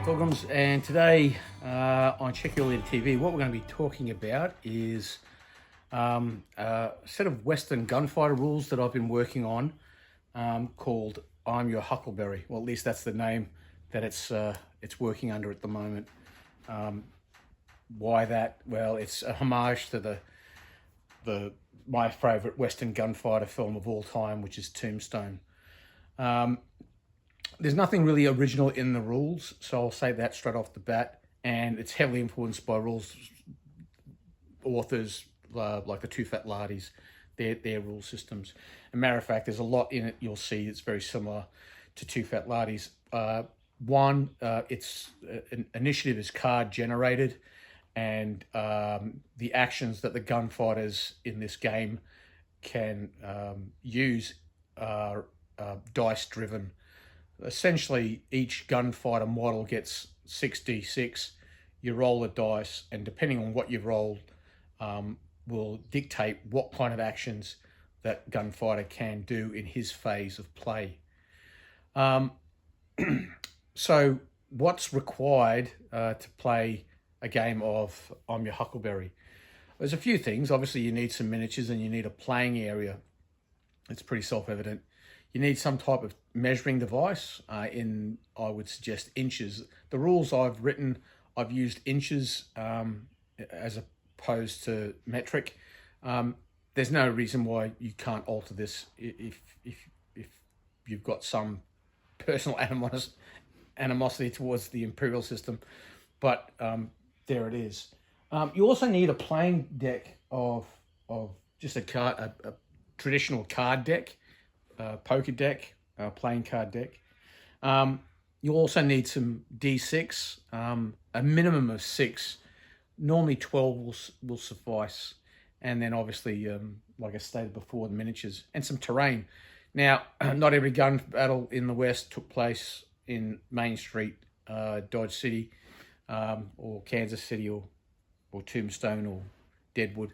Pilgrims, and today on Check Your Leader TV, what we're going to be talking about is a set of Western Gunfighter rules that I've been working on called I'm Your Huckleberry. Well, at least that's the name that it's working under at the moment. Why that? Well, it's a homage to my favourite Western Gunfighter film of all time, which is Tombstone. There's nothing really original in the rules, so I'll say that straight off the bat. And it's heavily influenced by rules authors like the Too Fat Lardies, their rule systems. As a matter of fact, there's a lot in it you'll see that's very similar to Too Fat Lardies. One, its initiative is card generated, and the actions that the gunfighters in this game can use are dice driven. Essentially, each gunfighter model gets 6d6. You roll the dice, and depending on what you've rolled, will dictate what kind of actions that gunfighter can do in his phase of play. So what's required to play a game of I'm Your Huckleberry? There's a few things. Obviously, you need some miniatures and you need a playing area. It's pretty self-evident. You need some type of measuring device I would suggest, inches. The rules I've written, I've used inches as opposed to metric. There's no reason why you can't alter this if you've got some personal animosity towards the imperial system. But there it is. You also need a playing deck of just a traditional card deck. Poker deck, playing card deck. You also need some D6, a minimum of 6. Normally 12 will suffice. And then obviously, like I stated before, the miniatures and some terrain. Now, not every gun battle in the West took place in Main Street, Dodge City, or Kansas City, or Tombstone, or Deadwood.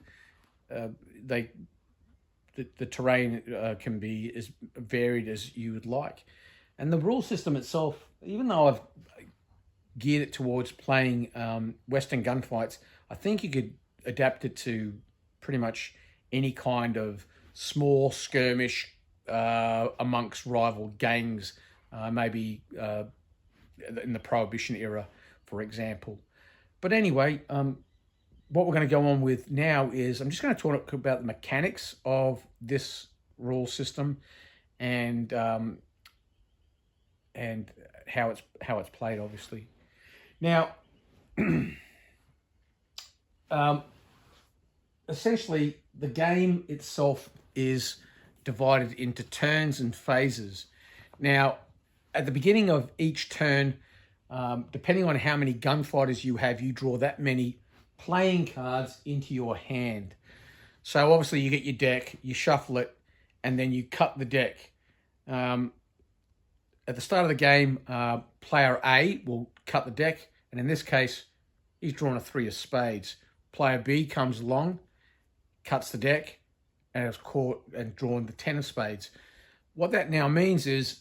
The terrain can be as varied as you would like. And the rule system itself, even though I've geared it towards playing Western gunfights, I think you could adapt it to pretty much any kind of small skirmish amongst rival gangs, maybe in the Prohibition era, for example. But anyway, what we're going to go on with now is I'm just going to talk about the mechanics of this rule system and how it's played, obviously. Now, essentially, the game itself is divided into turns and phases. Now, at the beginning of each turn, depending on how many gunfighters you have, you draw that many playing cards into your hand. So obviously you get your deck, you shuffle it, and then you cut the deck. At the start of the game, player A will cut the deck, and in this case, he's drawn a 3 of spades. Player B comes along, cuts the deck, and has caught and drawn the 10 of spades. What that now means is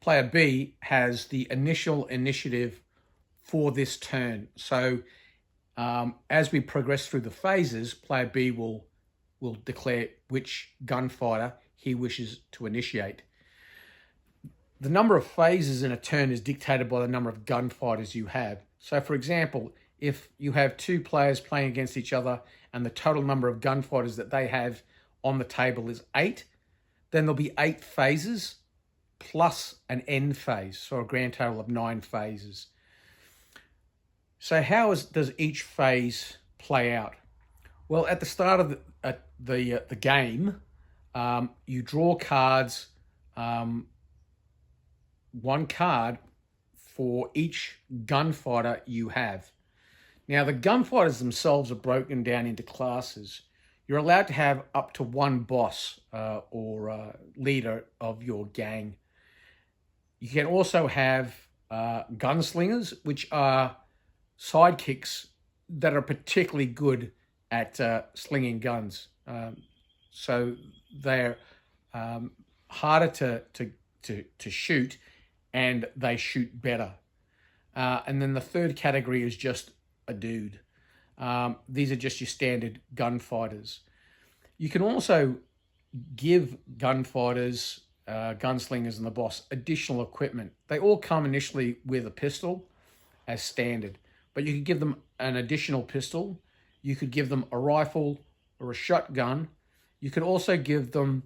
player B has the initial initiative for this turn. So as we progress through the phases, player B will declare which gunfighter he wishes to initiate. The number of phases in a turn is dictated by the number of gunfighters you have. So for example, if you have 2 players playing against each other and the total number of gunfighters that they have on the table is 8, then there'll be 8 phases plus an end phase, so a grand total of 9 phases. So how does each phase play out? Well, at the start of the game, you draw cards, 1 card for each gunfighter you have. Now, the gunfighters themselves are broken down into classes. You're allowed to have up to 1 boss or leader of your gang. You can also have gunslingers, which are sidekicks that are particularly good at slinging guns. So they're harder to shoot, and they shoot better. And then the third category is just a dude. These are just your standard gunfighters. You can also give gunfighters, gunslingers, and the boss additional equipment. They all come initially with a pistol as standard, but you could give them an additional pistol. You could give them a rifle or a shotgun. You could also give them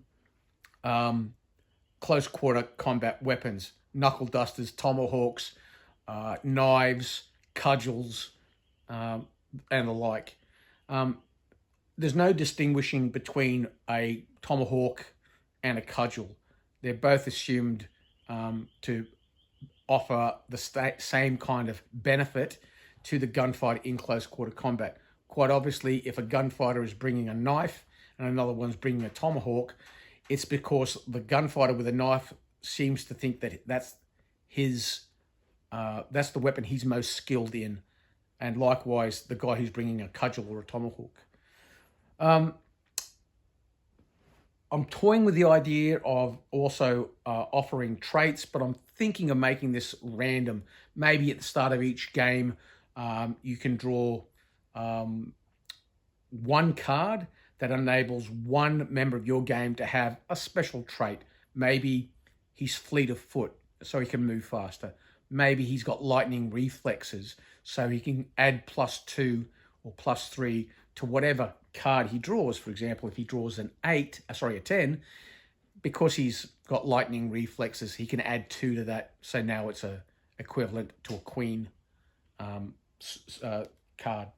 close quarter combat weapons, knuckle dusters, tomahawks, knives, cudgels, and the like. There's no distinguishing between a tomahawk and a cudgel. They're both assumed to offer the same kind of benefit to the gunfighter in close quarter combat. Quite obviously, if a gunfighter is bringing a knife and another one's bringing a tomahawk, it's because the gunfighter with a knife seems to think that that's the weapon he's most skilled in, and likewise the guy who's bringing a cudgel or a tomahawk. I'm toying with the idea of also offering traits, but I'm thinking of making this random. Maybe at the start of each game, you can draw one card that enables one member of your game to have a special trait. Maybe he's fleet of foot, so he can move faster. Maybe he's got lightning reflexes, so he can add +2 or +3 to whatever card he draws. For example, if he draws a 10, because he's got lightning reflexes, he can add 2 to that. So now it's equivalent to a queen card.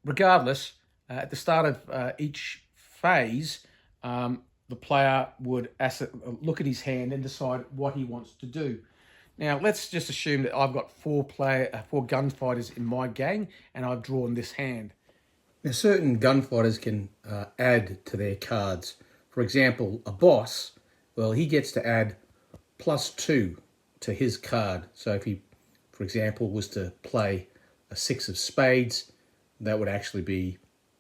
Regardless, at the start of each phase, the player would look at his hand and decide what he wants to do. Now, let's just assume that I've got 4 gunfighters in my gang, and I've drawn this hand. Now, certain gunfighters can add to their cards. For example, a boss, well, he gets to add +2 to his card. So if he, for example, was to play a 6 of spades, that would actually be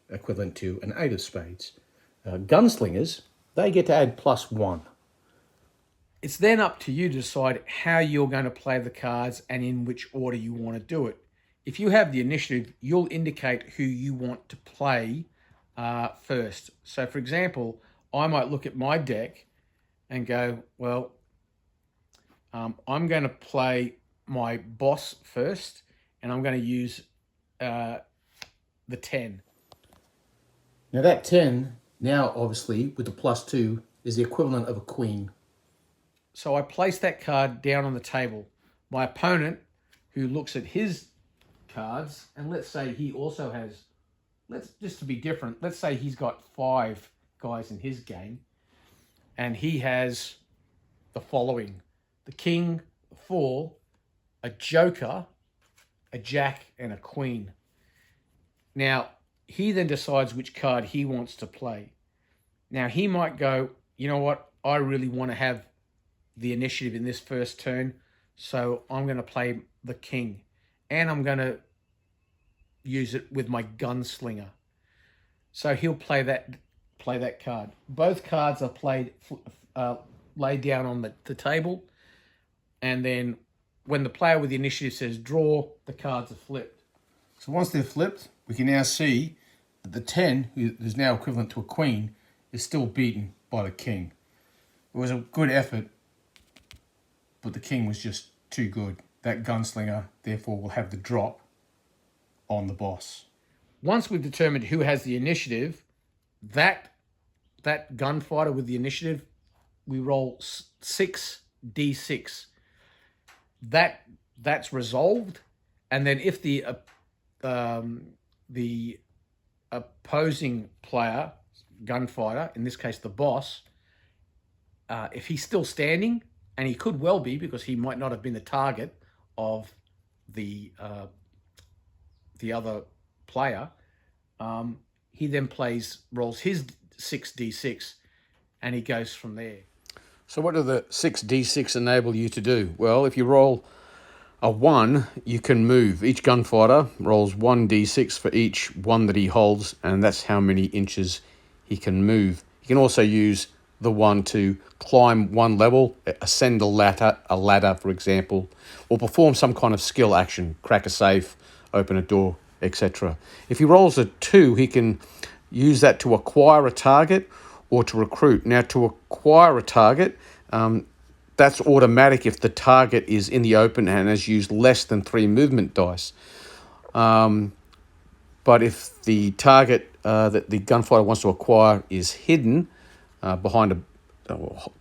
equivalent to an 8 of spades. Gunslingers, they get to add +1. It's then up to you to decide how you're going to play the cards and in which order you want to do it. If you have the initiative, you'll indicate who you want to play first. So, for example, I might look at my deck and go, well, I'm going to play my boss first, and I'm going to use the 10. Now that 10, now obviously with the +2, is the equivalent of a queen. So I place that card down on the table. My opponent, who looks at his cards, and let's say he also has, just to be different, let's say he's got 5 guys in his game, and he has the following: the king, the 4, a joker, a jack, and a queen. Now, he then decides which card he wants to play. Now, he might go, you know what, I really want to have the initiative in this first turn, so I'm going to play the king, and I'm going to use it with my gunslinger. So he'll play that card. Both cards are laid down on the table, and then when the player with the initiative says draw, the cards are flipped. So once they're flipped, we can now see that the 10, who's now equivalent to a queen, is still beaten by the king. It was a good effort, but the king was just too good. That gunslinger, therefore, will have the drop on the boss. Once we've determined who has the initiative, that gunfighter with the initiative, we roll 6d6. That's resolved, and then if the opposing player, gunfighter, in this case the boss, if he's still standing, and he could well be because he might not have been the target of the other player, he then rolls his 6d6, and he goes from there. So what do the 6d6 enable you to do? Well, if you roll a 1, you can move. Each gunfighter rolls 1d6 for each 1 that he holds, and that's how many inches he can move. You can also use the one to climb one level, ascend a ladder, for example, or perform some kind of skill action, crack a safe, open a door, etc. If he rolls a 2, he can use that to acquire a target or to recruit. Now, to acquire a target, that's automatic if the target is in the open and has used less than 3 movement dice. But if the target that the gunfighter wants to acquire is hidden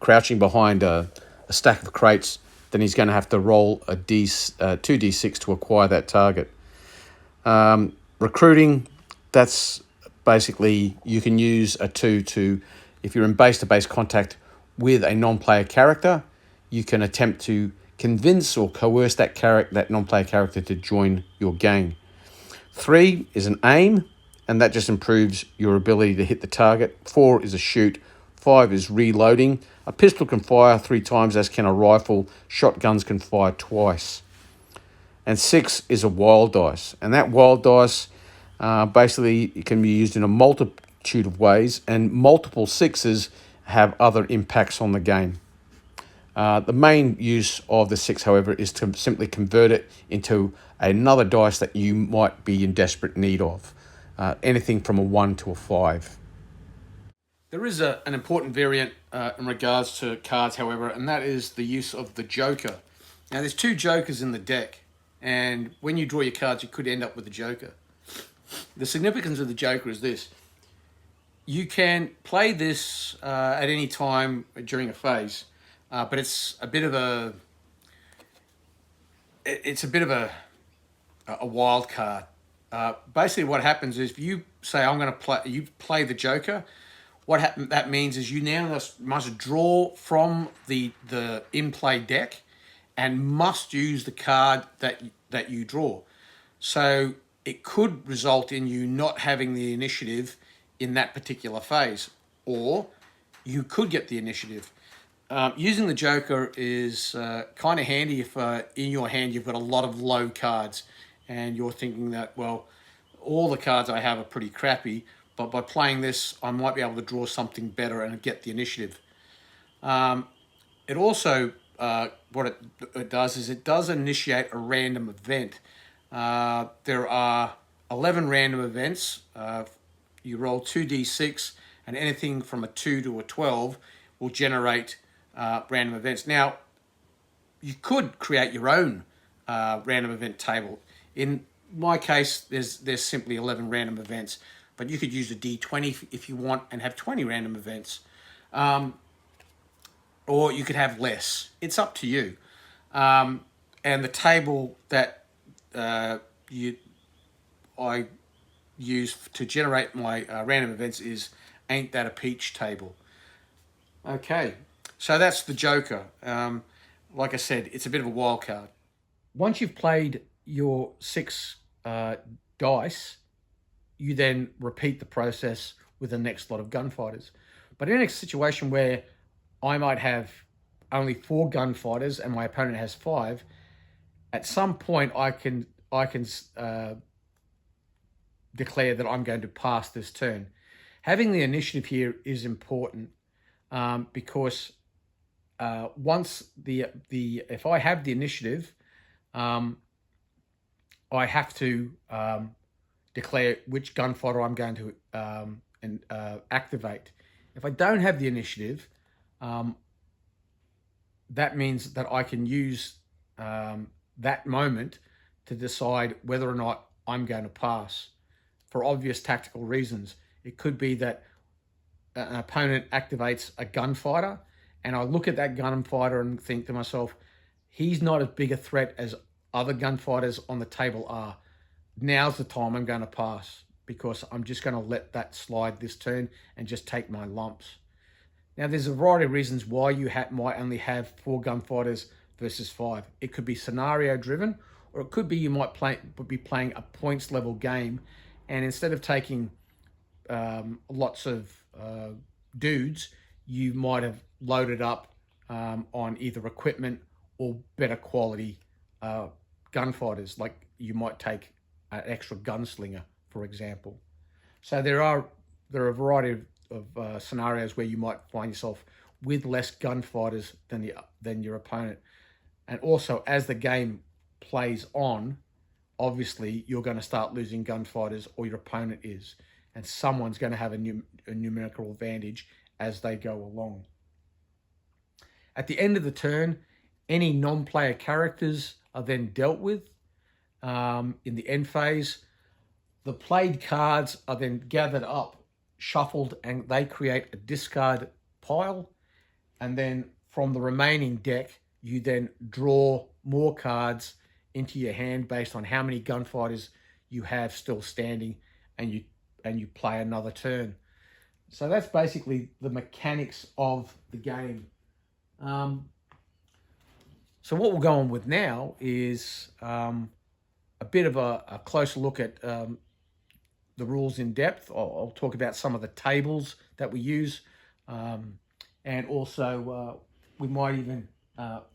crouching behind a stack of crates, then he's going to have to roll a 2d6 to acquire that target. Recruiting, that's basically you can use a 2 to, if you're in base-to-base contact with a non-player character, you can attempt to convince or coerce that non-player character to join your gang. 3 is an aim, and that just improves your ability to hit the target. 4 is a shoot. 5 is reloading. A pistol can fire 3 times, as can a rifle. Shotguns can fire twice. And 6 is a wild dice. And that wild dice basically it can be used in a multitude of ways, and multiple 6s have other impacts on the game. The main use of the 6, however, is to simply convert it into another dice that you might be in desperate need of. Anything from a 1 to a 5. There is an important variant in regards to cards, however, and that is the use of the Joker. Now, there's 2 Jokers in the deck, and when you draw your cards, you could end up with a Joker. The significance of the Joker is this. You can play this at any time during a phase, but it's a bit of a wild card. Basically, what happens is if you say you play the Joker. That means is you now must draw from the in-play deck, and must use the card that you draw. So it could result in you not having the initiative in that particular phase, or you could get the initiative. Using the Joker is kind of handy if in your hand you've got a lot of low cards and you're thinking that, well, all the cards I have are pretty crappy, but by playing this, I might be able to draw something better and get the initiative. It also, what it does is it does initiate a random event. There are 11 random events. You roll 2d6, and anything from a 2 to a 12 will generate random events. Now, you could create your own random event table. In my case, there's simply 11 random events, but you could use a D20 if you want and have 20 random events. Or you could have less. It's up to you. And the table that I use to generate my random events is Ain't That a Peach table. Okay, so that's the Joker. Like I said, it's a bit of a wild card. Once you've played your 6 dice, you then repeat the process with the next lot of gunfighters. But in a situation where I might have only 4 gunfighters and my opponent has 5, at some point I can declare that I'm going to pass this turn. Having the initiative here is important because once if I have the initiative, I have to declare which gunfighter I'm going to activate. If I don't have the initiative, that means that I can use that moment to decide whether or not I'm going to pass for obvious tactical reasons. It could be that an opponent activates a gunfighter, and I look at that gunfighter and think to myself, he's not as big a threat as other gunfighters on the table are. Now's the time I'm going to pass, because I'm just going to let that slide this turn and just take my lumps. Now, there's a variety of reasons why you might only have 4 gunfighters versus 5. It could be scenario driven, or it could be you might be playing a points level game, and instead of taking lots of dudes, you might have loaded up on either equipment or better quality gunfighters. Like you might take an extra Gunslinger, for example. So there are a variety scenarios where you might find yourself with less gunfighters than your opponent. And also, as the game plays on, obviously you're going to start losing gunfighters, or your opponent is, and someone's going to have a numerical advantage as they go along. At the end of the turn, any non-player characters are then dealt with. In the end phase, the played cards are then gathered up, shuffled, and they create a discard pile. And then from the remaining deck, you then draw more cards into your hand based on how many gunfighters you have still standing, and you play another turn. So that's basically the mechanics of the game. So what we'll go on with now is a bit of a closer look at the rules in depth. I'll talk about some of the tables that we use, and also we might even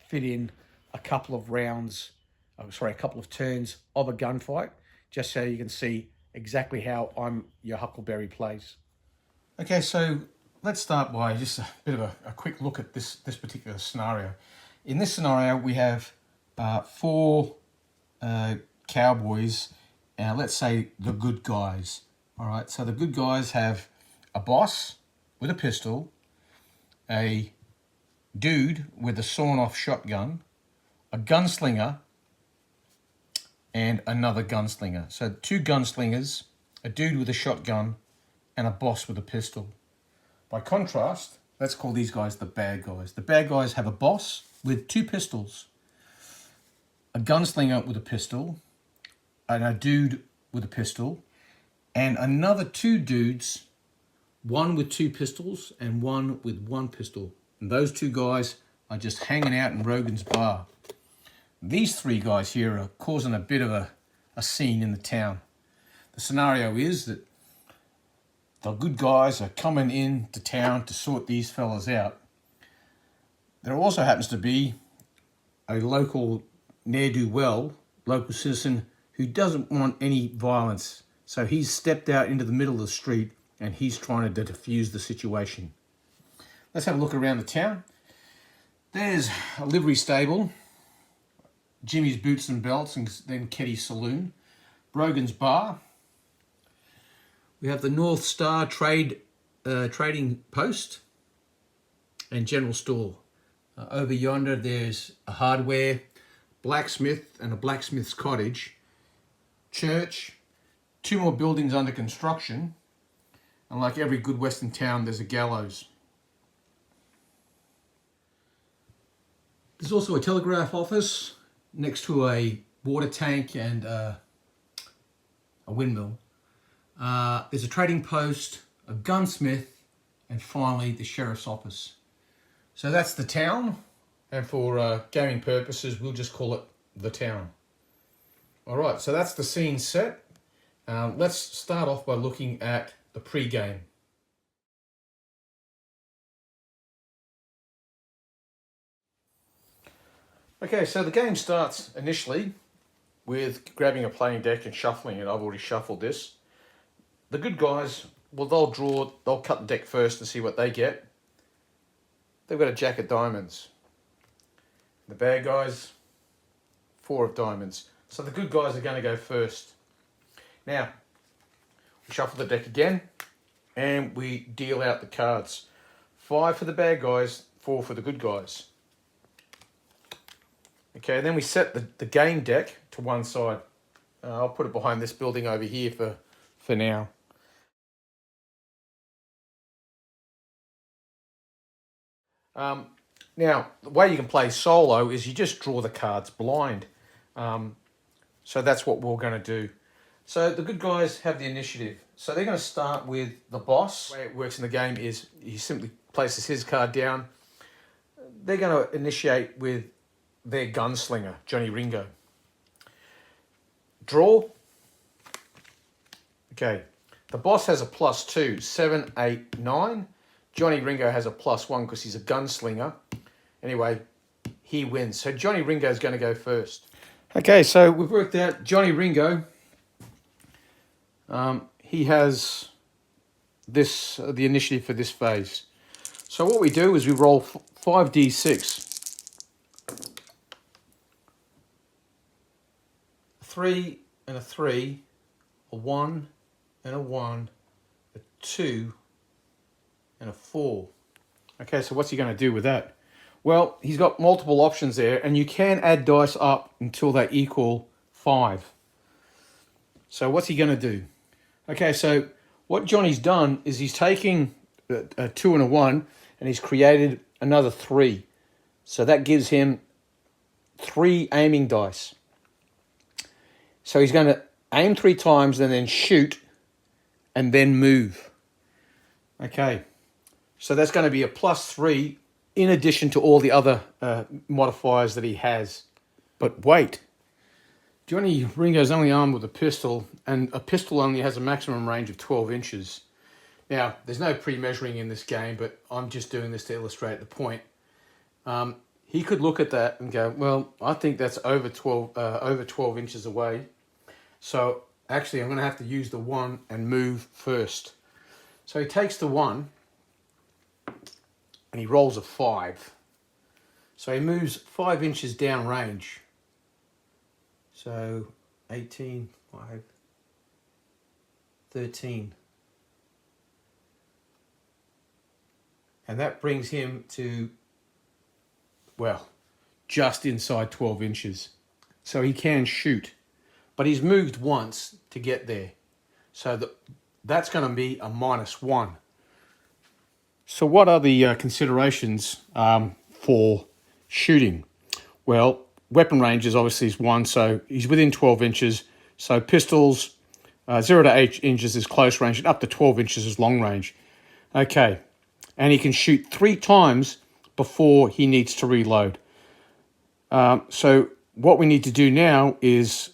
fit in a couple of a couple of turns of a gunfight, just so you can see exactly how Your Huckleberry plays. Okay, so let's start by just a bit of a quick look at this particular scenario. In this scenario, we have 4 cowboys, let's say the good guys. All right, so the good guys have a boss with a pistol, a dude with a sawn-off shotgun, a gunslinger, and another gunslinger. So 2 gunslingers, a dude with a shotgun, and a boss with a pistol. By contrast, let's call these guys the bad guys. The bad guys have a boss with 2 pistols, a gunslinger with a pistol, and a dude with a pistol, and another 2 dudes, one with 2 pistols and one with 1 pistol. And those 2 guys are just hanging out in Rogan's bar. These 3 guys here are causing a bit of a scene in the town. The scenario is that the good guys are coming into town to sort these fellas out. There also happens to be a local ne'er-do-well, local citizen, who doesn't want any violence. So he's stepped out into the middle of the street and he's trying to defuse the situation. Let's have a look around the town. There's a livery stable, Jimmy's Boots and Belts, and then Ketty's Saloon, Brogan's Bar. We have the North Star Trading Post and General Store. Over yonder, there's a hardware, blacksmith and a blacksmith's cottage, church, 2 more buildings under construction, and like every good Western town, there's a gallows. There's also a telegraph office next to a water tank and a windmill. There's a trading post, a gunsmith, and finally the sheriff's office. So that's the town, and for gaming purposes, we'll just call it the town. All right, so that's the scene set. Let's start off by looking at the pre-game. Okay, so the game starts initially with grabbing a playing deck and shuffling it. I've already shuffled this. The good guys, well, they'll cut the deck first and see what they get. They've got a jack of diamonds. The bad guys, 4 of diamonds. So the good guys are going to go first. Now, we shuffle the deck again and we deal out the cards. 5 for the bad guys, 4 for the good guys. Okay, then we set the game deck to one side. I'll put it behind this building over here for now. Now, the way you can play solo is you just draw the cards blind. So that's what we're going to do. So the good guys have the initiative. So they're going to start with the boss. The way it works in the game is he simply places his card down. They're going to initiate with their gunslinger, Johnny Ringo. Draw. Okay. The boss has a +2, 7, 8, 9. Johnny Ringo has a +1 because he's a gunslinger. Anyway, he wins. So Johnny Ringo is going to go first. Okay, so we've worked out Johnny Ringo. He has the initiative for this phase. So what we do is we roll 5d6. 3 and a 3, a 1 and a 1, a 2 and a 4. Okay, so what's he going to do with that? Well, he's got multiple options there, and you can add dice up until they equal 5. So what's he going to do? Okay, so what Johnny's done is he's taking a 2 and a 1, and he's created another 3. So that gives him 3 aiming dice. So he's going to aim 3 times and then shoot and then move. Okay, so that's going to be a +3 in addition to all the other modifiers that he has. But wait, Johnny Ringo's only armed with a pistol, and a pistol only has a maximum range of 12 inches. Now, there's no pre-measuring in this game, but I'm just doing this to illustrate the point. He could look at that and go, well, I think that's over 12 inches away. So actually, I'm going to have to use the 1 and move first. So he takes the 1 and he rolls a 5. So he moves 5 inches down range. So 18, 5, 13. And that brings him to, well, just inside 12 inches. So he can shoot. But he's moved once to get there. So that's going to be a -1. So what are the considerations for shooting? Well, weapon range is obviously 1, so he's within 12 inches. So pistols, 0 to 8 inches is close range, and up to 12 inches is long range. Okay, and he can shoot 3 times before he needs to reload. So what we need to do now is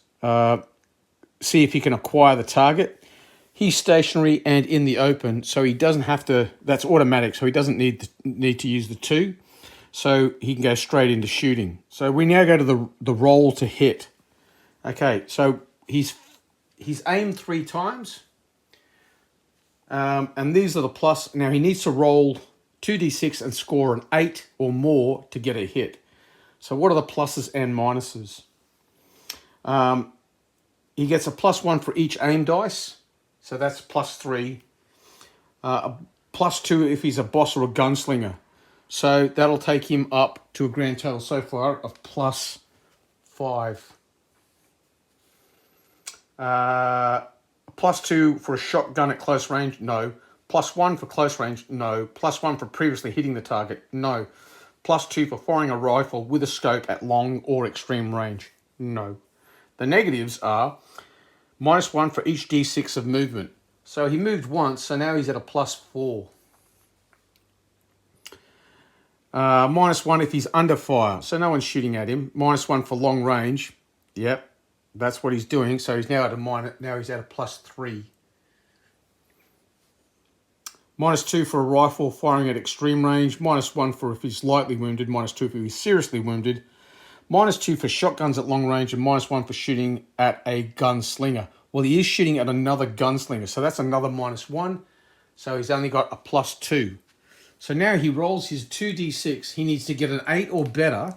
see if he can acquire the target. He's stationary and in the open, so he doesn't have to, that's automatic, so he doesn't need to use the 2. So he can go straight into shooting. So we now go to the roll to hit. Okay, so he's aimed 3 times. And these are the plus. Now he needs to roll 2d6 and score an 8 or more to get a hit. So what are the pluses and minuses? He gets a +1 for each aim dice. So that's +3. A +2 if he's a boss or a gunslinger. So that'll take him up to a grand total so far of +5. +2 for a shotgun at close range? No. +1 for close range? No. +1 for previously hitting the target? No. +2 for firing a rifle with a scope at long or extreme range? No. The negatives are -1 for each d6 of movement. So he moved once, so now he's at a +4. -1 if he's under fire, so no one's shooting at him. -1 for long range. Yep, that's what he's doing. So he's now at a +3. -2 for a rifle firing at extreme range. -1 for if he's lightly wounded. -2 if he's seriously wounded. -2 for shotguns at long range, and -1 for shooting at a gunslinger. Well, he is shooting at another gunslinger, so that's another -1. So he's only got a +2. So now he rolls his 2d6. He needs to get an 8 or better,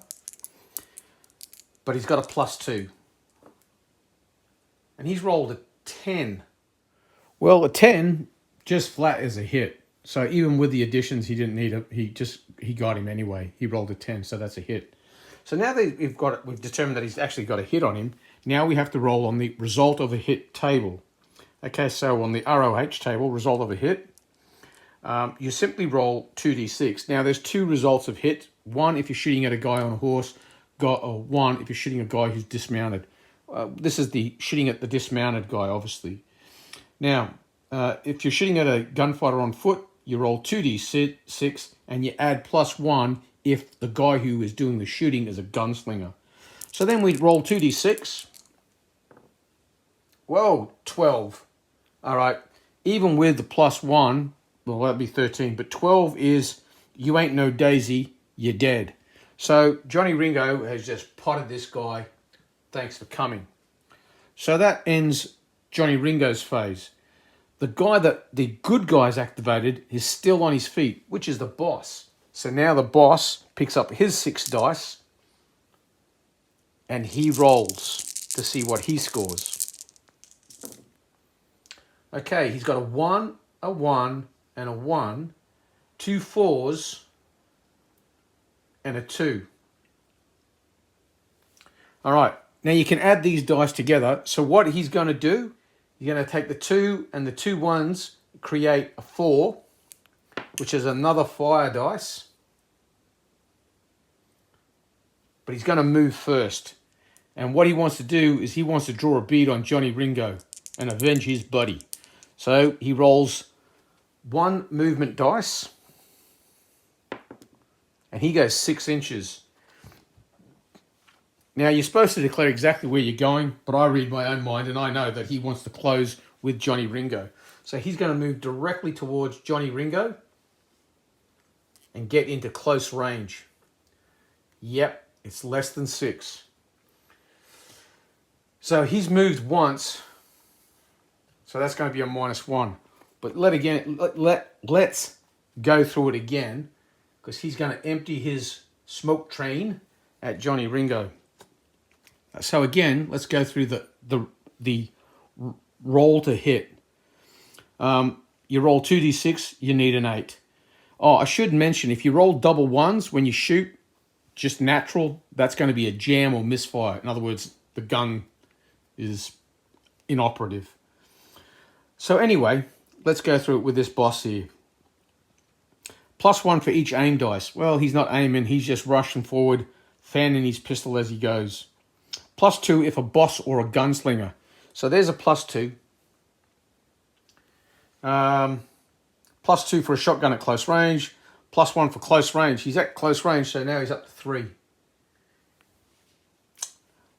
but he's got a +2. And he's rolled a 10. Well, a 10 just flat is a hit. So even with the additions, he didn't need he got him anyway. He rolled a 10, so that's a hit. So now that we've determined that he's actually got a hit on him, now we have to roll on the result of a hit table. Okay, so on the ROH table, result of a hit, you simply roll 2d6. Now there's 2 results of hit. 1 if you're shooting at a guy on a horse, or 1 if you're shooting at a guy who's dismounted. This is the shooting at the dismounted guy, obviously. Now, if you're shooting at a gunfighter on foot, you roll 2d6 and you add +1 if the guy who is doing the shooting is a gunslinger. So then we roll 2d6. Whoa, 12. All right, even with the +1, well, that'd be 13, but 12 is you ain't no daisy, you're dead. So Johnny Ringo has just potted this guy. Thanks for coming. So that ends Johnny Ringo's phase. the guy that the good guys activated is still on his feet, which is the boss. So now the boss picks up his 6 dice and he rolls to see what he scores. Okay, he's got a 1, a 1, and a 1, 2 4s, and a 2. All right, now you can add these dice together. So what he's going to do, he's going to take the 2 and the 2 1s, create a 4, which is another fire dice. But he's going to move first. And what he wants to do is he wants to draw a bead on Johnny Ringo and avenge his buddy. So he rolls 1 movement dice. And he goes 6 inches. Now, you're supposed to declare exactly where you're going, but I read my own mind and I know that he wants to close with Johnny Ringo. So he's going to move directly towards Johnny Ringo and get into close range. Yep, it's less than 6. So he's moved once, so that's going to be a -1. But let's go through it again, because he's going to empty his smoke train at Johnny Ringo. So again, let's go through the roll to hit. You roll 2d6, you need an 8. Oh, I should mention, if you roll double 1s when you shoot, just natural, that's going to be a jam or misfire. In other words, the gun is inoperative. So anyway, let's go through it with this boss here. +1 for each aim dice. Well, he's not aiming, he's just rushing forward, fanning his pistol as he goes. +2 if a boss or a gunslinger. So there's a +2. +2 for a shotgun at close range. +1 for close range. He's at close range, so now he's up to 3.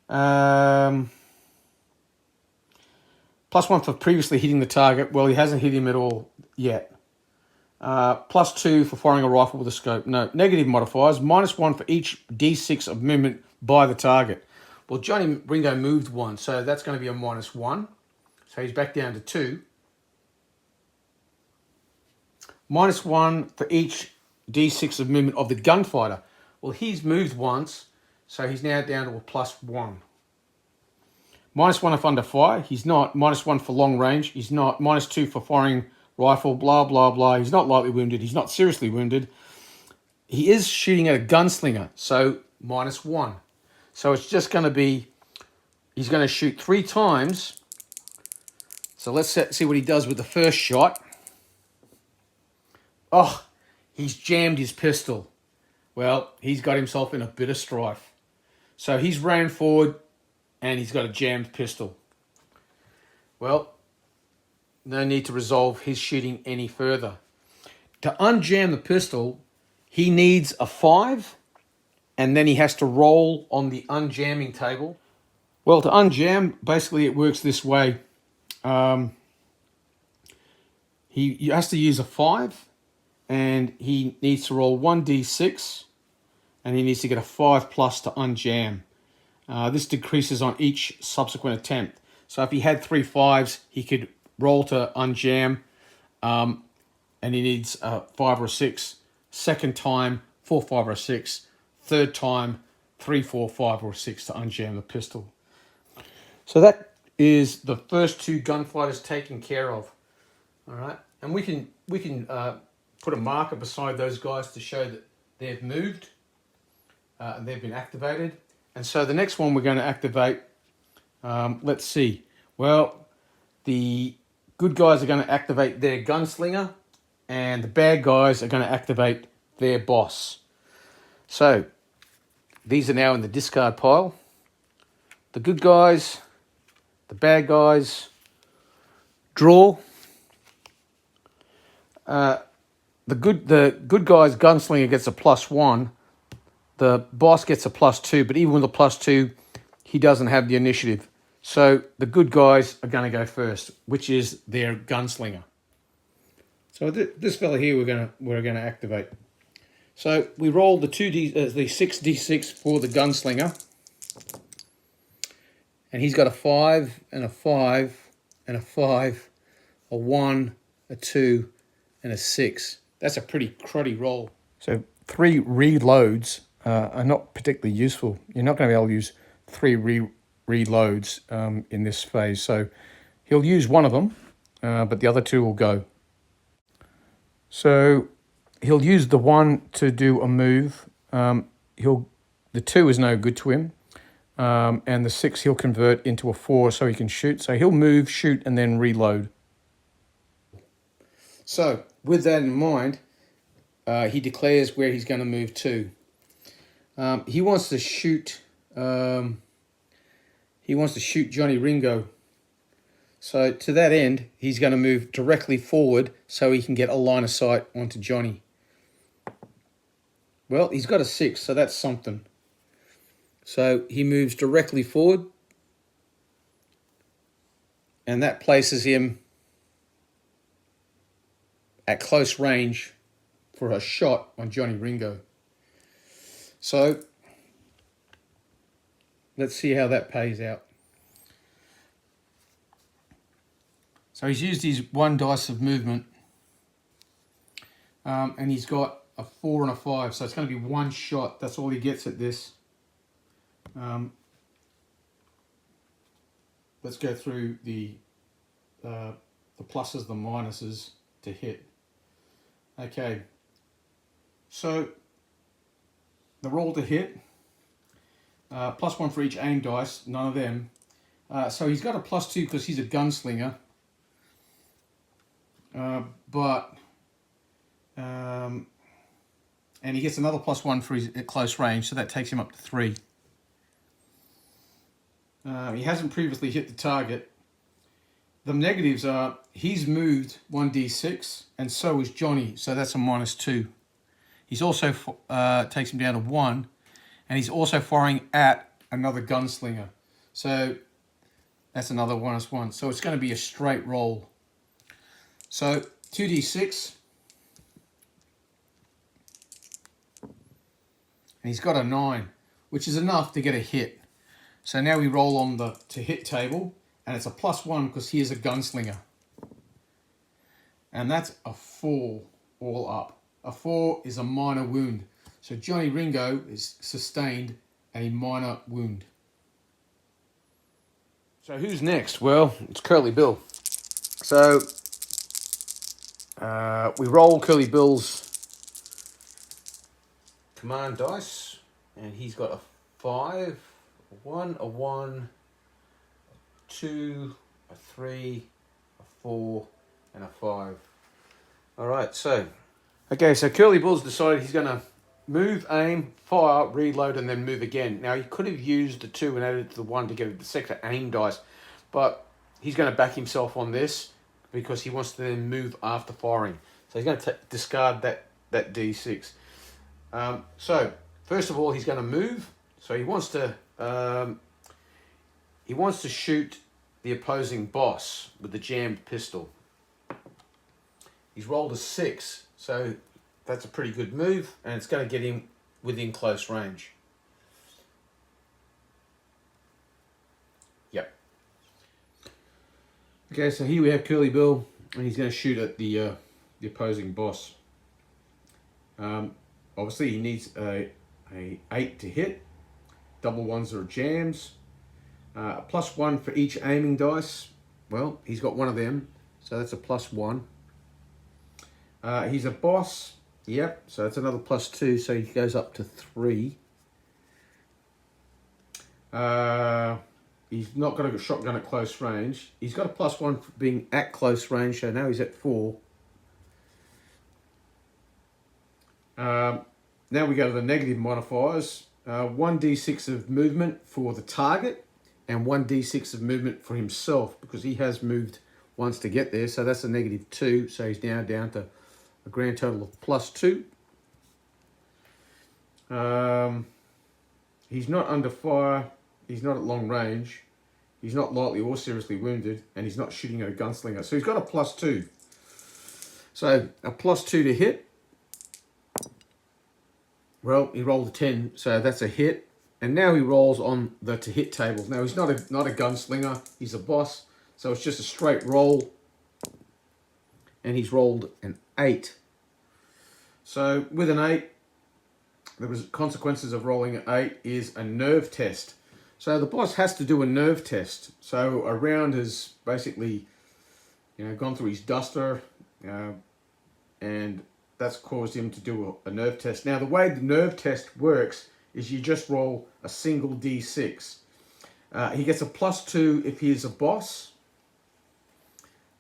+1 for previously hitting the target. Well, he hasn't hit him at all yet. +2 for firing a rifle with a scope. No. Negative modifiers. -1 for each d6 of movement by the target. Well, Johnny Ringo moved 1, so that's going to be a -1. So he's back down to 2. -1 for each d6 of movement of the Gunfighter. Well, he's moved once, so he's now down to a +1. -1 if under fire. He's not. -1 for long range. He's not. -2 for firing rifle, blah, blah, blah. He's not lightly wounded. He's not seriously wounded. He is shooting at a gunslinger, so -1. So it's just going to be, he's going to shoot 3 times. So let's see what he does with the first shot. Oh, he's jammed his pistol. Well, he's got himself in a bit of strife. So he's ran forward and he's got a jammed pistol. Well, no need to resolve his shooting any further. To unjam the pistol, he needs a 5, and then he has to roll on the unjamming table. Well, to unjam, basically it works this way. He has to use a 5, and he needs to roll 1d6, and he needs to get a 5+ to unjam. This decreases on each subsequent attempt. So if he had 3 5s, he could roll to unjam, and he needs a 5 or a 6. Second time, 4, 5, or 6. Third time, 3, 4, 5, or 6 to unjam the pistol. So that is the first 2 gunfighters taken care of. All right, and we can put a marker beside those guys to show that they've moved and they've been activated. And so the next one we're going to activate, let's see. Well, the good guys are going to activate their gunslinger, and the bad guys are going to activate their boss. So these are now in the discard pile. The good guys, the bad guys, draw. The good guy's gunslinger gets a +1. The boss gets a +2, but even with a +2, he doesn't have the initiative. So the good guys are going to go first, which is their gunslinger. So this fella here we're going to activate. So we roll the 6d6 for the gunslinger, and he's got a 5 and a 5 and a 5. a 1, a 2, and a 6. That's a pretty cruddy roll. So 3 reloads are not particularly useful. You're not going to be able to use 3 reloads in this phase. So he'll use one of them, but the other 2 will go. So he'll use the 1 to do a move. The 2 is no good to him. And the 6 he'll convert into a 4 so he can shoot. So he'll move, shoot, and then reload. So with that in mind, he declares where he's going to move to. He wants to shoot. He wants to shoot Johnny Ringo. So to that end, he's going to move directly forward so he can get a line of sight onto Johnny. Well, he's got a 6, so that's something. So he moves directly forward, and that places him at close range for a shot on Johnny Ringo. So let's see how that pays out. So he's used his 1 dice of movement, and he's got a 4 and a 5, so it's going to be 1 shot. That's all he gets at this. Let's go through the pluses, the minuses to hit. Okay, so the roll to hit, +1 for each aim dice, none of them. So he's got a +2 because he's a gunslinger, and he gets another +1 for his at close range, so that takes him up to 3. He hasn't previously hit the target. The negatives are he's moved 1d6, and so is Johnny, so that's a -2. He's also takes him down to 1, and he's also firing at another gunslinger, so that's another -1. So it's going to be a straight roll. So 2d6, and he's got a 9, which is enough to get a hit. So now we roll on the to hit table, and it's a +1 because he is a gunslinger. And that's a 4 all up. A 4 is a minor wound. So Johnny Ringo is sustained a minor wound. So who's next? Well, it's Curly Bill. So we roll Curly Bill's command dice, and he's got a 5, a 1, a 1, a 2, a 3, a 4, and a 5. All right, so Curly Bill's decided he's going to move, aim, fire, reload, and then move again. Now, he could have used the 2 and added to the 1 to get the second aim dice, but he's going to back himself on this because he wants to then move after firing. So he's going to discard that D6. So first of all, he's going to move. So he wants to shoot the opposing boss with the jammed pistol. He's rolled a 6, so that's a pretty good move, and it's going to get him within close range. Yep. Okay, so here we have Curly Bill, and he's going to shoot at the opposing boss. Obviously, he needs a 8 to hit. Double ones are jams. +1 for each aiming dice. Well, he's got one of them, so that's a +1. He's a boss. Yep, so that's another +2, so he goes up to 3. He's not got a shotgun at close range. He's got a +1 for being at close range, so now he's at 4. Now we go to the negative modifiers. 1d6 of movement for the target, and 1d6 of movement for himself, because he has moved once to get there, so that's a -2, so he's now down to a grand total of +2. He's not under fire, he's not at long range, he's not lightly or seriously wounded, and he's not shooting at a gunslinger, so he's got a +2. So a +2 to hit. Well, he rolled a 10, so that's a hit. And now he rolls on the to hit table. Now he's not a gunslinger, he's a boss, so it's just a straight roll. and he's rolled an 8. So with an 8, the consequences of rolling an 8 is a nerve test. So the boss has to do a nerve test. So a round has basically, gone through his duster, and that's caused him to do a nerve test. Now the way the nerve test works is you just roll a single D6. He gets a +2 if he is a boss,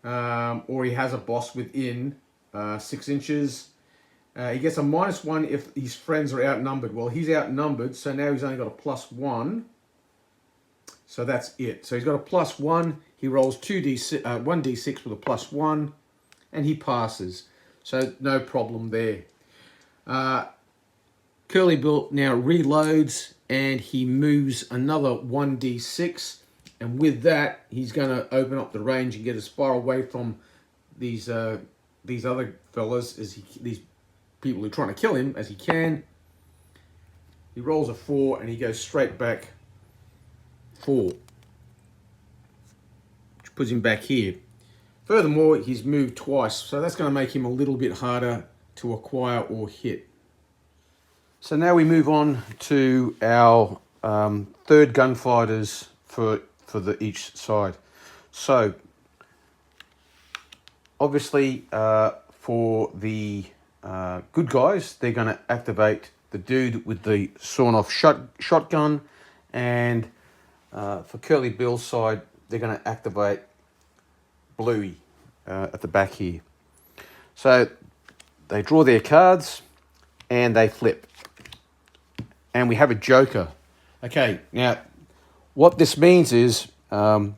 or he has a boss within 6 inches. He gets a -1 if his friends are outnumbered. Well, he's outnumbered, so now he's only got a +1. So that's it. So he's got a +1. He rolls 1d6 with a +1, and he passes. So no problem there. Curly Bill now reloads, and he moves another 1d6. And with that, he's going to open up the range and get as far away from these other fellas, these people who are trying to kill him, as he can. He rolls a 4, and he goes straight back 4, which puts him back here. Furthermore, he's moved twice, so that's going to make him a little bit harder to acquire or hit. So now we move on to our third gunfighters for each side. So obviously for the good guys, they're going to activate the dude with the sawn-off shotgun, and for Curly Bill's side, they're going to activate Bluey at the back here. So they draw their cards and they flip. And we have a joker. Okay, now what this means is the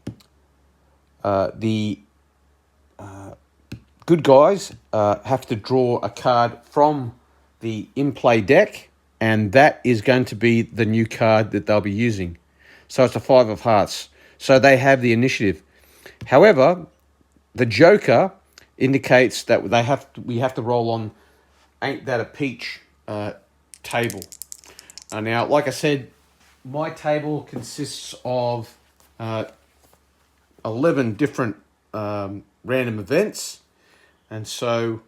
good guys have to draw a card from the in-play deck, and that is going to be the new card that they'll be using. So it's a 5 of hearts. So they have the initiative. However, the joker indicates that we have to roll on Ain't That a Peach table. Now, like I said, my table consists of 11 different random events, and so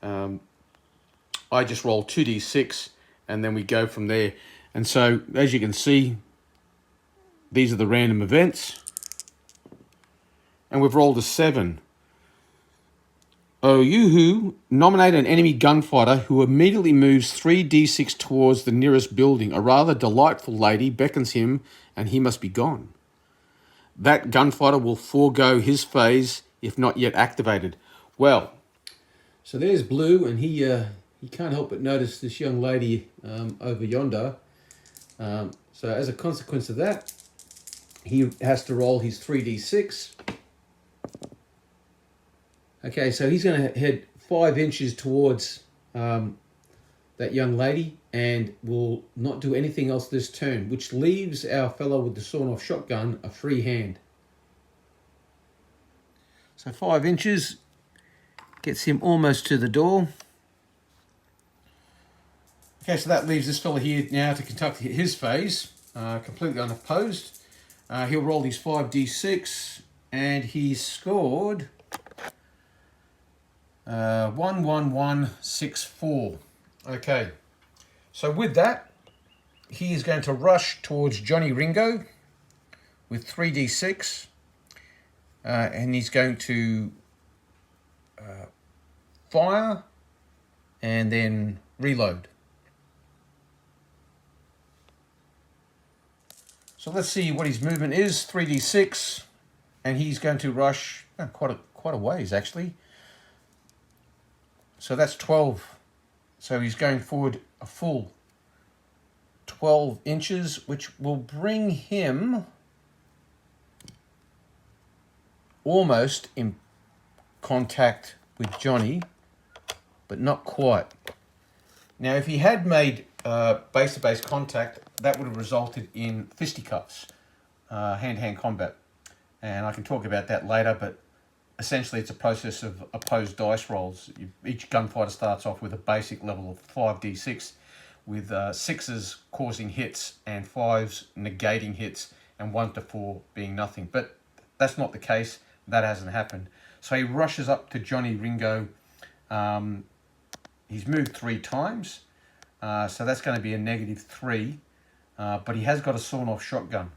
I just roll 2d6, and then we go from there. And so, as you can see, these are the random events, and we've rolled a 7. Oh, you who nominate an enemy gunfighter who immediately moves 3d6 towards the nearest building. A rather delightful lady beckons him, and he must be gone. That gunfighter will forego his phase if not yet activated. Well, so there's Blue, and he can't help but notice this young lady over yonder. So as a consequence of that, he has to roll his 3d6. Okay, so he's going to head 5 inches towards that young lady and will not do anything else this turn, which leaves our fellow with the sawn-off shotgun a free hand. So 5 inches gets him almost to the door. Okay, so that leaves this fellow here now to conduct his phase, completely unopposed. He'll roll his 5d6, and he's scored 11164. Okay, so with that, he is going to rush towards Johnny Ringo with 3d6, and he's going to fire and then reload. So let's see what his movement is. 3d6, and he's going to rush quite a ways actually. So that's 12. So he's going forward a full 12 inches, which will bring him almost in contact with Johnny, but not quite. Now, if he had made base-to-base contact, that would have resulted in fisticuffs, hand-to-hand combat. And I can talk about that later, but essentially it's a process of opposed dice rolls. Each gunfighter starts off with a basic level of 5d6, with 6s causing hits and 5s negating hits, and 1 to 4 being nothing. But that's not the case. That hasn't happened. So he rushes up to Johnny Ringo. He's moved 3 times. So that's going to be a -3. But he has got a sawn-off shotgun.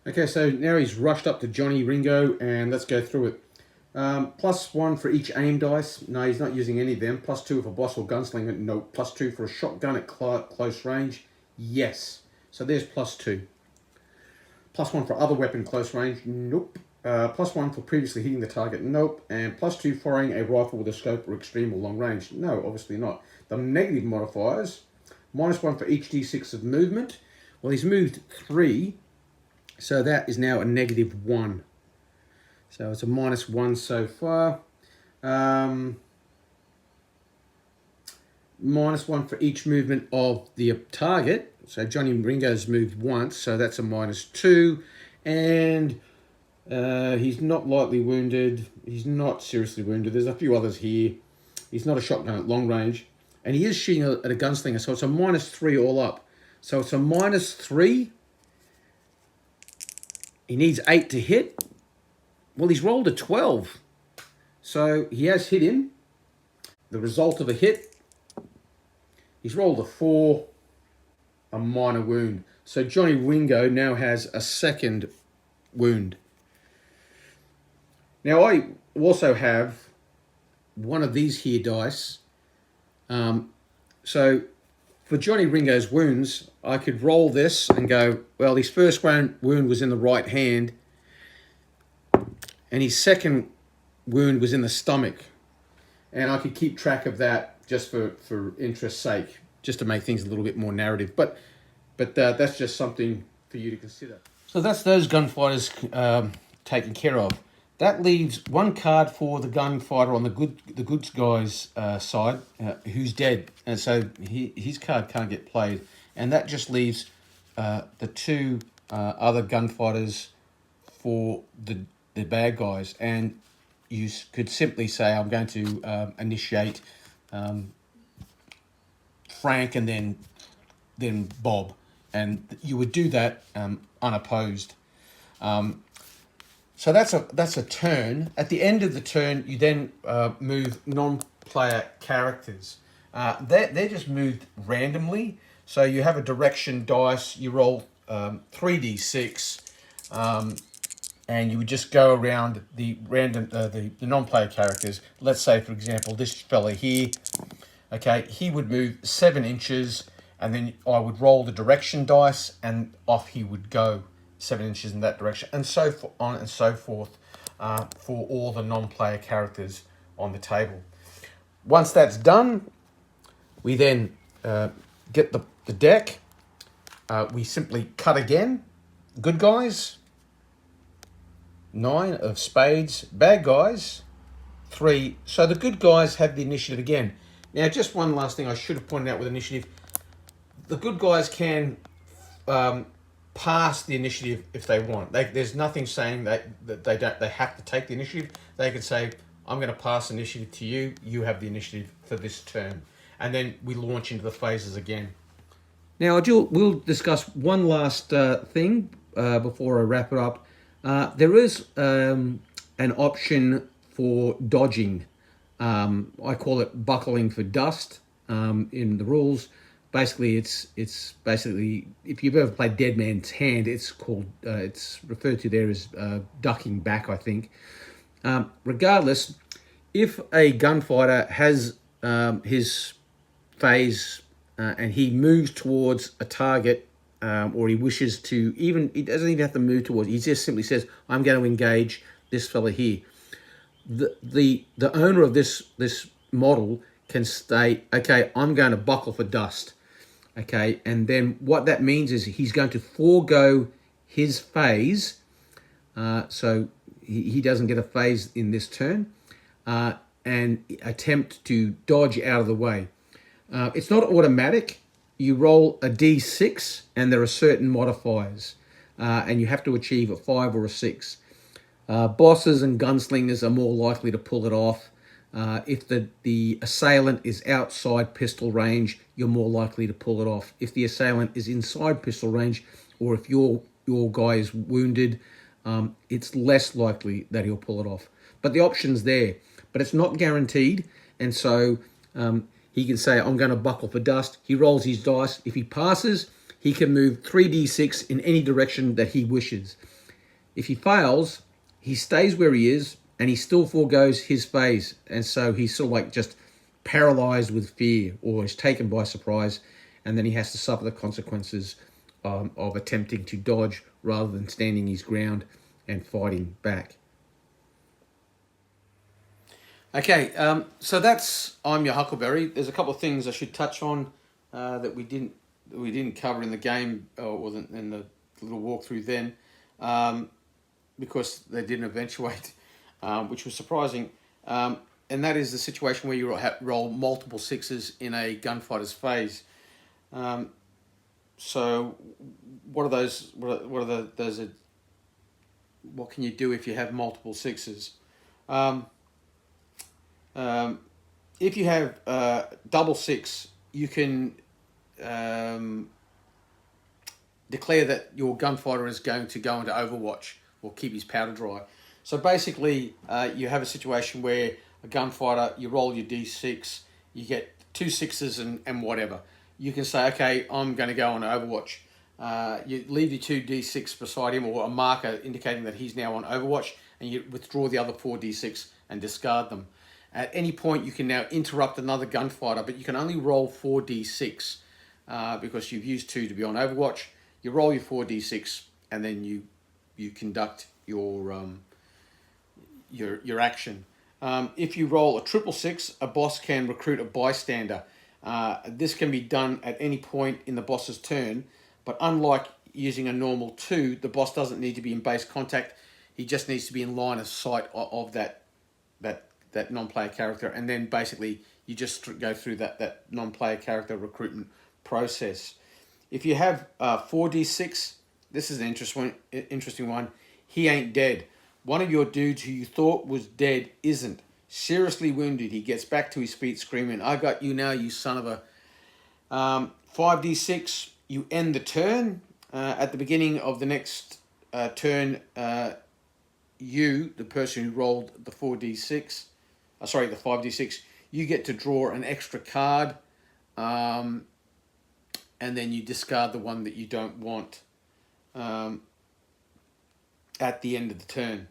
Okay, so now he's rushed up to Johnny Ringo, and let's go through it. +1 for each aim dice. No, he's not using any of them. +2 for boss or gunslinger. No. +2 for a shotgun at close range. Yes. So there's +2. +1 for other weapon close range. Nope. +1 for previously hitting the target. Nope. And +2 firing a rifle with a scope or extreme or long range. No, obviously not. The negative modifiers. -1 for each d6 of movement. Well, he's moved 3. So that is now a -1. So it's a -1 so far. -1 for each movement of the target. So Johnny Ringo's moved once, so that's a -2. And he's not lightly wounded. He's not seriously wounded. There's a few others here. He's not a shotgun at long range. And he is shooting at a gunslinger, so it's a -3 all up. So it's a -3. He needs 8 to hit. Well, he's rolled a 12. So he has hit him. The result of a hit, he's rolled a 4, a minor wound. So Johnny Ringo now has a second wound. Now I also have one of these here dice. So for Johnny Ringo's wounds, I could roll this and go, well, his first wound was in the right hand, and his second wound was in the stomach. And I could keep track of that just for interest's sake, just to make things a little bit more narrative. But that's just something for you to consider. So that's those gunfighters taken care of. That leaves one card for the gunfighter on the good guy's side, who's dead, and so his card can't get played, and that just leaves the 2 other gunfighters for the bad guys. And you could simply say, I'm going to initiate Frank and then Bob, and you would do that unopposed. So that's a turn. At the end of the turn, you then move non-player characters. They're just moved randomly. So you have a direction dice. You roll 3d6, and you would just go around the random the non-player characters. Let's say, for example, this fella here. Okay, he would move 7 inches, and then I would roll the direction dice, and off he would go 7 inches in that direction, and so on and so forth for all the non-player characters on the table. Once that's done, we then get the deck. We simply cut again. Good guys, 9 of spades. Bad guys, 3. So the good guys have the initiative again. Now, just one last thing I should have pointed out with initiative. The good guys can pass the initiative if they want. There's nothing saying that they have to take the initiative. They could say, I'm going to pass initiative to you. You have the initiative for this turn. And then we launch into the phases again. Now, we'll discuss one last thing before I wrap it up. There is an option for dodging. I call it buckling for dust in the rules. Basically, it's basically, if you've ever played Dead Man's Hand, it's called it's referred to there as ducking back, I think. Regardless, if a gunfighter has his phase and he moves towards a target, or he wishes to, he doesn't even have to move towards, he just simply says, I'm going to engage this fella here. The owner of this model can say, okay, I'm going to buckle for dust. Okay, and then what that means is he's going to forego his phase, so he doesn't get a phase in this turn, and attempt to dodge out of the way. It's not automatic. You roll a d6, and there are certain modifiers, and you have to achieve a 5 or a 6. Bosses and gunslingers are more likely to pull it off. If the assailant is outside pistol range, you're more likely to pull it off. If the assailant is inside pistol range, or if your guy is wounded, it's less likely that he'll pull it off. but the option's there. But it's not guaranteed, and so he can say, I'm going to buckle for dust. He rolls his dice. If he passes, he can move 3d6 in any direction that he wishes. If he fails, he stays where he is, and he still foregoes his phase, and so he's sort of like just paralyzed with fear, or is taken by surprise, and then he has to suffer the consequences of attempting to dodge rather than standing his ground and fighting back. Okay, so that's I'm Your Huckleberry. There's a couple of things I should touch on that we didn't cover in the game, or wasn't in the little walkthrough then, because they didn't eventuate, which was surprising. And that is the situation where you roll multiple sixes in a gunfighter's phase. So, what are those? What can you do if you have multiple sixes? If you have double six, you can declare that your gunfighter is going to go into Overwatch or keep his powder dry. So basically, you have a situation where a gunfighter, you roll your d6, you get 2 sixes and whatever. You can say, okay, I'm going to go on Overwatch. You leave your 2 d6 beside him, or a marker indicating that he's now on Overwatch, and you withdraw the other 4 d6 and discard them. At any point, you can now interrupt another gunfighter, but you can only roll 4 d6 because you've used 2 to be on Overwatch. You roll your 4 d6, and then you conduct your action. If you roll a 666, a boss can recruit a bystander. This can be done at any point in the boss's turn, but unlike using a normal 2, the boss doesn't need to be in base contact. He just needs to be in line of sight of that non-player character, and then basically you just go through that non-player character recruitment process. If you have 4d6, this is an interesting one. He ain't dead. One of your dudes who you thought was dead isn't. Seriously wounded. He gets back to his feet screaming, I got you now, you son of a... 5d6, you end the turn. At the beginning of the next turn, you, the person who rolled the 5d6, you get to draw an extra card, and then you discard the one that you don't want at the end of the turn.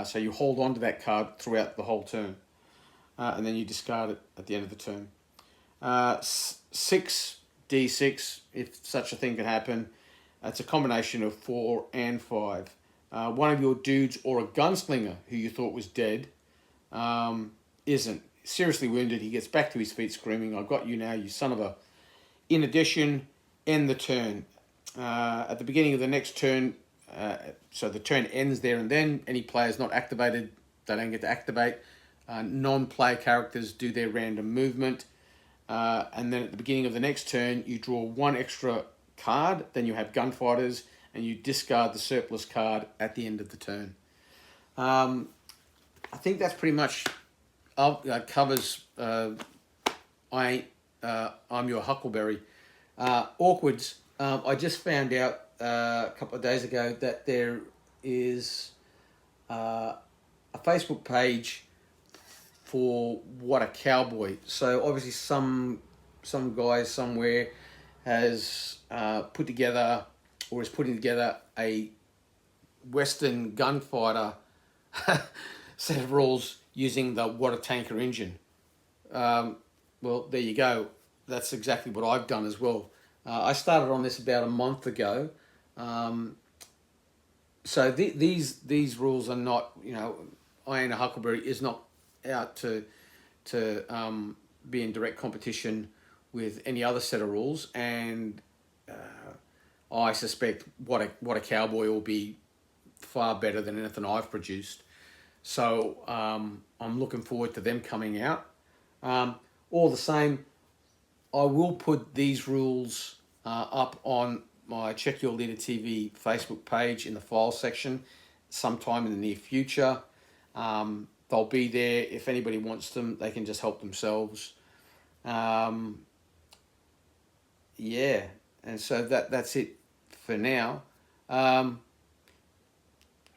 So you hold on to that card throughout the whole turn, and then you discard it at the end of the turn. 6d6, if such a thing can happen. It's a combination of 4 and 5. One of your dudes or a gunslinger who you thought was dead isn't. Seriously wounded, he gets back to his feet screaming, I got you now, you son of a... In addition, end the turn. At the beginning of the next turn, so the turn ends there and then, any players not activated, they don't get to activate. Non-player characters do their random movement. And then at the beginning of the next turn, you draw 1 extra card, then you have gunfighters, and you discard the surplus card at the end of the turn. I think that's pretty much covers I'm Your Huckleberry. Awkwards, I just found out a couple of days ago that there is a Facebook page for What a Cowboy. So obviously some guy somewhere has put together, or is putting together, a Western Gunfighter set of rules using the water tanker engine. Well, there you go. That's exactly what I've done as well. I started on this about a month ago. So these rules are not, I Ain't a Huckleberry is not out to be in direct competition with any other set of rules, and I suspect What a Cowboy will be far better than anything I've produced. So I'm looking forward to them coming out. All the same, I will put these rules up on my Check Your Leader TV Facebook page in the file section sometime in the near future. They'll be there. If anybody wants them, they can just help themselves. Yeah, and so that's it for now.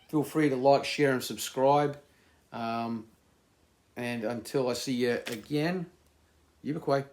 Feel free to like, share, and subscribe. And until I see you again, yippee